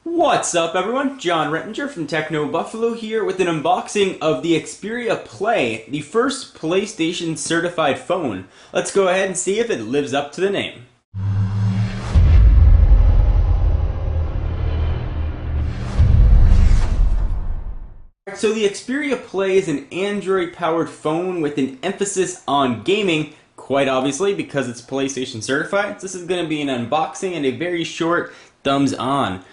What's up, everyone? John Rettinger from Techno Buffalo here with an unboxing of the Xperia Play, the first PlayStation certified phone. Let's go ahead and see if it lives up to the name. So the Xperia Play is an Android-powered phone with an emphasis on gaming, quite obviously because it's PlayStation certified. This is going to be an unboxing and a very short thumbs on.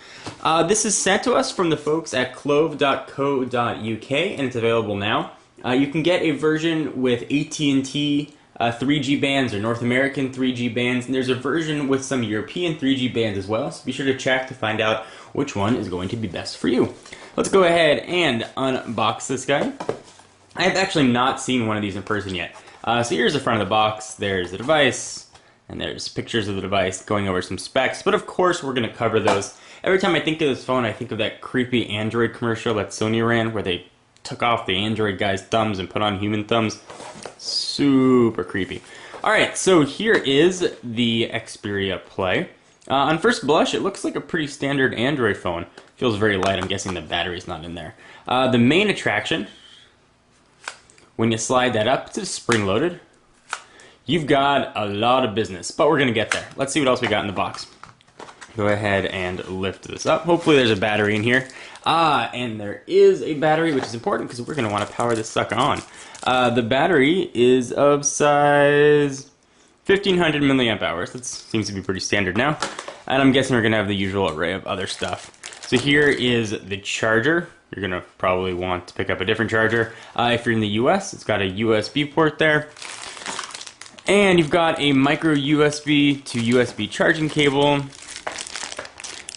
This is sent to us from the folks at clove.co.uk and it's available now. You can get a version with AT&T 3G bands or North American 3G bands, and there's a version with some European 3G bands as well, so be sure to check to find out which one is going to be best for you. Let's go ahead and unbox this guy. I have actually not seen one of these in person yet. So here's the front of the box, there's the device, and there's pictures of the device going over some specs, but of course we're going to cover those. Every time I think of this phone, I think of that creepy Android commercial that Sony ran where they took off the Android guy's thumbs and put on human thumbs. Super creepy. Alright, so here is the Xperia Play. On first blush, it looks like a pretty standard Android phone. Feels very light. I'm guessing the battery's not in there. The main attraction, when you slide that up, it's spring-loaded. You've got a lot of business, but we're going to get there. Let's see what else we got in the box. Go ahead and lift this up. Hopefully there's a battery in here. And there is a battery, which is important because we're going to want to power this sucker on. The battery is of size 1500 milliamp hours. That seems to be pretty standard now. And I'm guessing we're going to have the usual array of other stuff. So here is the charger. You're going to probably want to pick up a different charger. If you're in the US, it's got a USB port there. And you've got a micro USB to USB charging cable.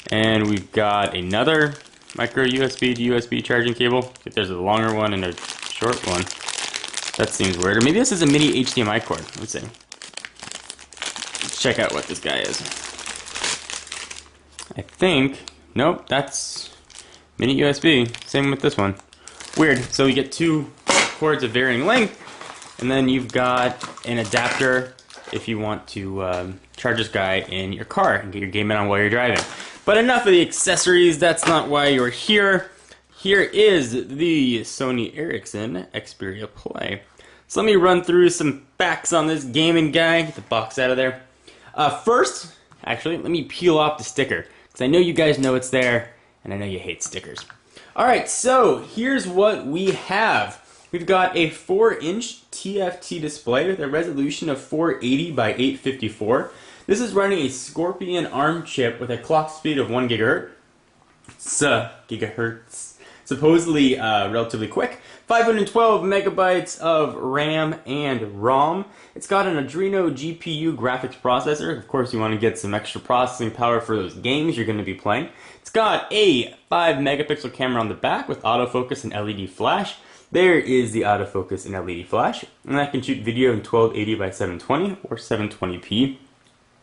And we've got another micro USB to USB charging cable. If there's a longer one and a short one. That seems weird. Or maybe this is a mini HDMI cord. Let's see. Let's check out what this guy is. I think, nope, that's mini USB. Same with this one. Weird. So you get two cords of varying length, and then you've got an adapter if you want to charge this guy in your car and get your gaming on while you're driving. But enough of the accessories, that's not why you're here. Here is the Sony Ericsson Xperia Play. So let me run through some facts on this gaming guy. Get the box out of there. First, actually, let me peel off the sticker, because I know you guys know it's there, and I know you hate stickers. Alright, so here's what we have. We've got a 4-inch TFT display with a resolution of 480 by 854. This is running a Scorpion ARM chip with a clock speed of 1 gigahertz. Supposedly relatively quick. 512 megabytes of RAM and ROM. It's got an Adreno GPU graphics processor. Of course, you want to get some extra processing power for those games you're going to be playing. It's got a 5 megapixel camera on the back with autofocus and LED flash. There is the autofocus and LED flash, and that can shoot video in 1280 by 720 or 720p.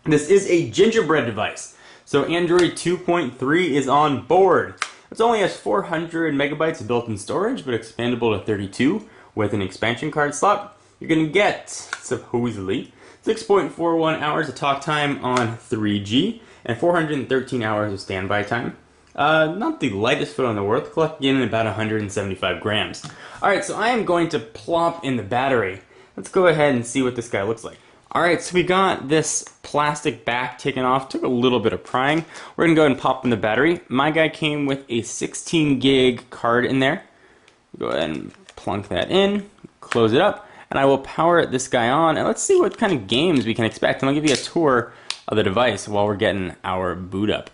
This is a gingerbread device, so Android 2.3 is on board. It only has 400 megabytes of built-in storage, but expandable to 32 with an expansion card slot. You're going to get, supposedly, 6.41 hours of talk time on 3G and 413 hours of standby time. Not the lightest phone in the world, collecting in about 175 grams. Alright, so I am going to plop in the battery. Let's go ahead and see what this guy looks like. Alright, so we got this plastic back taken off. Took a little bit of prying. We're going to go ahead and pop in the battery. My guy came with a 16 gig card in there. Go ahead and plunk that in, close it up, and I will power this guy on, and let's see what kind of games we can expect. And I'll give you a tour of the device while we're getting our boot up.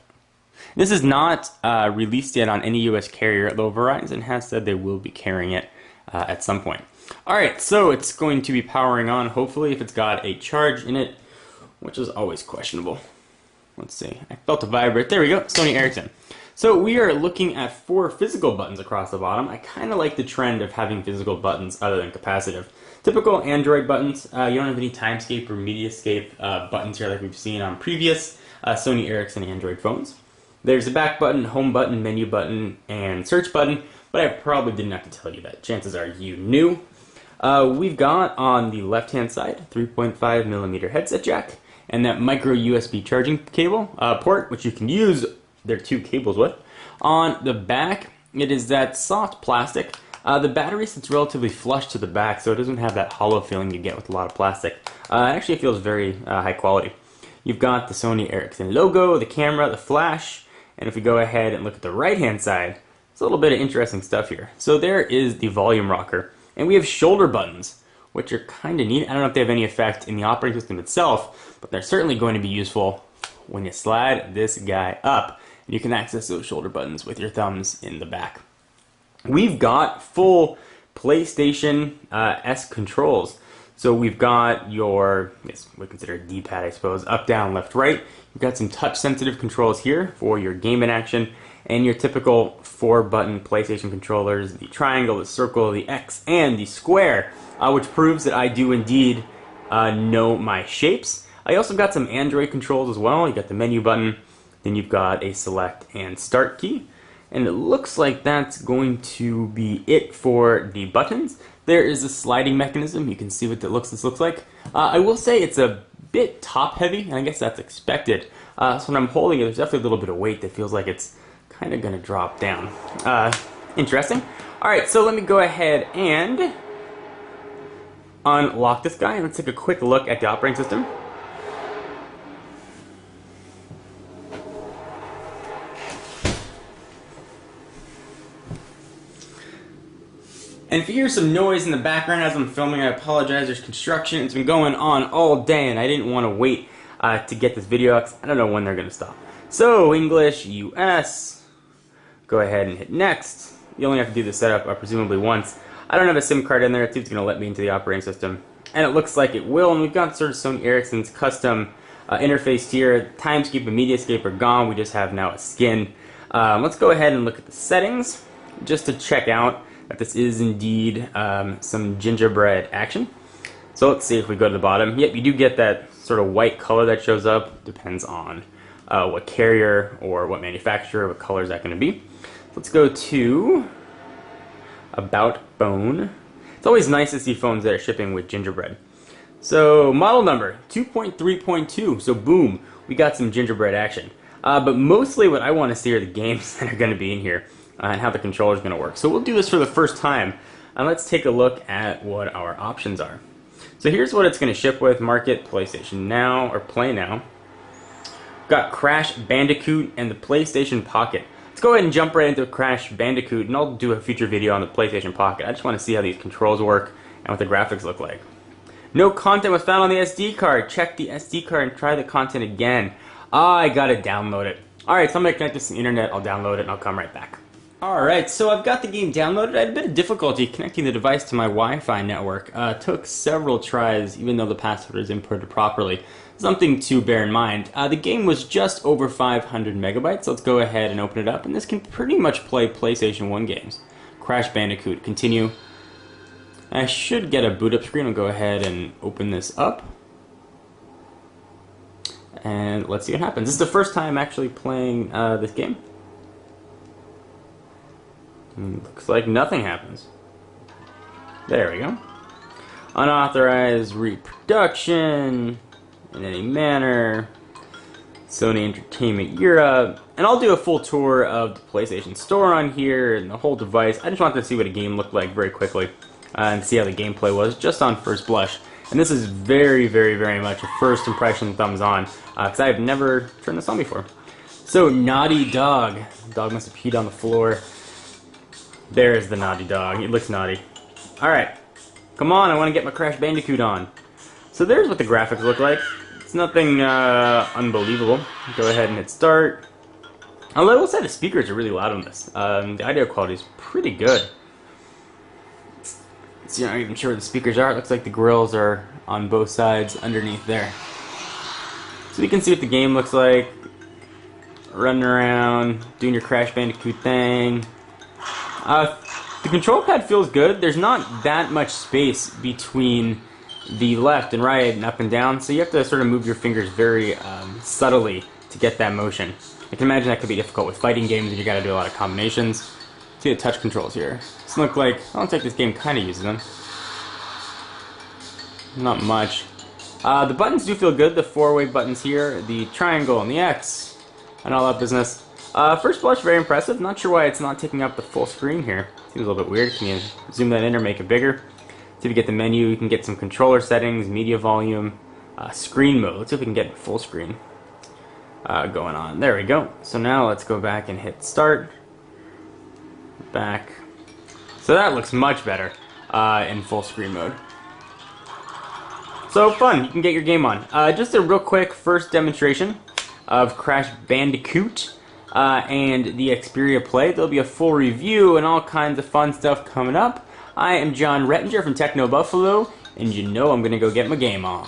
This is not released yet on any US carrier, though Verizon has said they will be carrying it at some point. Alright, so it's going to be powering on, hopefully, if it's got a charge in it, which is always questionable. Let's see. I felt a vibrate. There we go. Sony Ericsson. So we are looking at 4 physical buttons across the bottom. I kind of like the trend of having physical buttons other than capacitive. Typical Android buttons. You don't have any timescape or mediascape buttons here like we've seen on previous Sony Ericsson Android phones. There's a back button, home button, menu button, and search button, but I probably didn't have to tell you that. Chances are you knew. We've got on the left-hand side 3.5mm headset jack and that micro USB charging cable port, which you can use their two cables with. On the back, it is that soft plastic. The battery sits relatively flush to the back, so it doesn't have that hollow feeling you get with a lot of plastic. Actually, it feels very high quality. You've got the Sony Ericsson logo, the camera, the flash, and if we go ahead and look at the right-hand side, there's a little bit of interesting stuff here. So there is the volume rocker, and we have shoulder buttons, which are kind of neat. I don't know if they have any effect in the operating system itself, but they're certainly going to be useful when you slide this guy up. And you can access those shoulder buttons with your thumbs in the back. We've got full PlayStation S controls. So we've got your, yes, we consider a D-pad, I suppose, up, down, left, right. You've got some touch-sensitive controls here for your game in action, and your typical 4-button PlayStation controllers, the triangle, the circle, the X, and the square, which proves that I do indeed know my shapes. I also got some Android controls as well. You got the menu button, then you've got a select and start key. And it looks like that's going to be it for the buttons. There is a sliding mechanism. You can see what this looks like. I will say it's a bit top heavy, and I guess that's expected. So when I'm holding it, there's definitely a little bit of weight that feels like it's kind of going to drop down. Interesting. All right, so let me go ahead and unlock this guy, and let's take a quick look at the operating system. And if you hear some noise in the background as I'm filming, I apologize. There's construction. It's been going on all day, and I didn't want to wait to get this video out, 'cause I don't know when they're going to stop. So, English, US. Go ahead and hit next. You only have to do the setup presumably once. I don't have a SIM card in there. It's going to let me into the operating system. And it looks like it will. And we've got sort of Sony Ericsson's custom interface here. Timescape and Mediascape are gone. We just have now a skin. Let's go ahead and look at the settings just to check out that this is indeed some gingerbread action. So let's see if we go to the bottom. Yep, you do get that sort of white color that shows up. Depends on what carrier or what manufacturer, what color is that going to be. Let's go to About Phone. It's always nice to see phones that are shipping with gingerbread. So model number 2.3.2. So boom, we got some gingerbread action. But mostly what I want to see are the games that are going to be in here. And how the controller is going to work. So we'll do this for the first time, and let's take a look at what our options are. So here's what it's going to ship with: Market, PlayStation Now, or Play Now. Got Crash Bandicoot and the PlayStation Pocket. Let's go ahead and jump right into Crash Bandicoot, and I'll do a future video on the PlayStation Pocket. I just want to see how these controls work and what the graphics look like. No content was found on the SD card. Check the SD card and try the content again. I gotta download it. Alright, so I'm gonna connect this to the internet, I'll download it, and I'll come right back. Alright, so I've got the game downloaded. I had a bit of difficulty connecting the device to my Wi-Fi network. Took several tries, even though the password is inputted properly. Something to bear in mind. The game was just over 500 megabytes. Let's go ahead and open it up, and this can pretty much play PlayStation 1 games. Crash Bandicoot, continue. I should get a boot up screen. I'll go ahead and open this up. And let's see what happens. This is the first time actually playing this game. Looks like nothing happens. There we go. Unauthorized reproduction in any manner. Sony Entertainment Europe. And I'll do a full tour of the PlayStation Store on here and the whole device. I just wanted to see what a game looked like very quickly and see how the gameplay was just on first blush. And this is very, very, very much a first impression thumbs on because I have never turned this on before. So, Naughty Dog. The dog must have peed on the floor. There's the naughty dog. It looks naughty. Alright. Come on, I want to get my Crash Bandicoot on. So there's what the graphics look like. It's nothing unbelievable. Go ahead and hit start. Although I will say the speakers are really loud on this. The audio quality is pretty good. So you're not even sure where the speakers are. It looks like the grills are on both sides underneath there. So you can see what the game looks like. Running around, doing your Crash Bandicoot thing. The control pad feels good. There's not that much space between the left and right and up and down, so you have to sort of move your fingers very subtly to get that motion. I can imagine that could be difficult with fighting games and you gotta do a lot of combinations. See the touch controls here. This look like, I don't think this game kinda uses them. Not much. The buttons do feel good, the four-way buttons here, the triangle and the X, and all that business. First blush, very impressive. Not sure why it's not taking up the full screen here. Seems a little bit weird. Can you zoom that in or make it bigger? See if you get the menu. You can get some controller settings, media volume, screen mode. Let's see if we can get full screen going on. There we go. So now let's go back and hit start. Back. So that looks much better in full screen mode. So fun, you can get your game on. Just a real quick first demonstration of Crash Bandicoot and the Xperia Play. There'll be a full review and all kinds of fun stuff coming up. I am John Rettinger from Techno Buffalo, and you know I'm gonna go get my game on.